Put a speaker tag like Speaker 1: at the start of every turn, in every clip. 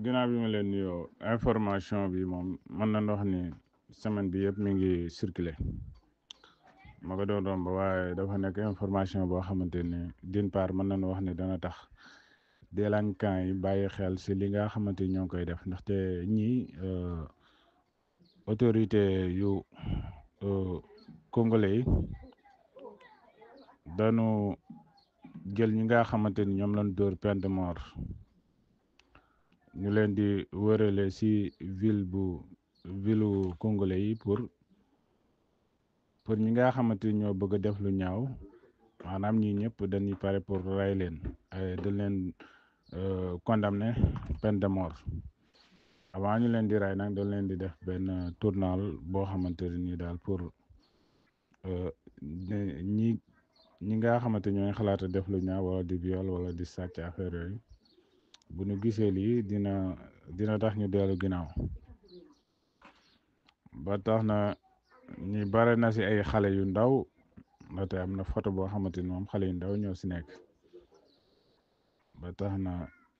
Speaker 1: ginnaaw bi ma leen nuyoo information bi moom mën nañu wax ni semaine bi yëpp mi ngi circulé ma ko doon romb waaye dafa nekk information boo xamante ni d'une part mën nañu wax ni dana tax délinquants yi bàyyi xel si li nga xamante ni ñoo ngi koy def ndaxte ñii autorité yu congolais yi dañu jël ñi nga xamante ni ñoom lañ dóor peine de mort ñu leen di wërale si villu congolais yi pour ñi nga xamante ni ñoo bëgg a def lu ñaaw maanaam ñii ñëpp dañuy pare pour rey leen dañ leen condamné peine de mort avant ñu leen di rey nag dañ leen di def benn tournal boo xamante ni daal pour ñi nga xamante ñooy xalaat a def lu ñaaw wala di viol wala di sàcc affaire yooyu bu ñu gisee lii dina tax ñu dellu ginnaaw ba tax na ñi bare na si ay xale yu ndaw ndaxte am na photo boo xamante ni moom xale yu ndaw ñoo si nekk ba tax na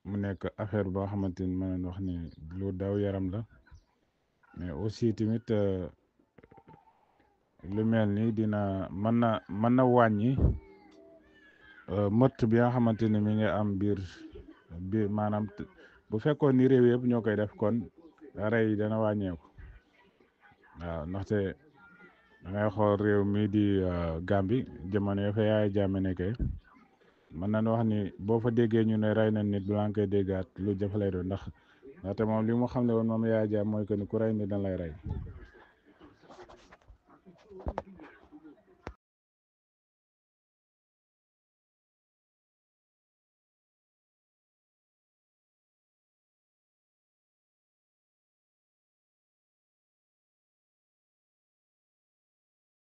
Speaker 1: mu nekk affaire boo xamante ni mën nañ wax ni lu daw yaram la mais aussi tamit lu mel ni mën na wàññi mëtt bi nga xamante ni mi ngi am biir maanaam bu fekkoon ni réew yëpp ñoo koy def kon rey yi dana wàññeeku waaw ndaxte da ngay xool réew mi di Gambie jamono ya fa Yaya Jammeh nekkee mën nañu wax ni boo fa déggee ñu ne rey na nit balaa nga koy déggaat lu jafe lay doon ndaxte moom li mu xam ne woon moom Yaya Jammeh mooy que ni ku rey nit dañ lay rey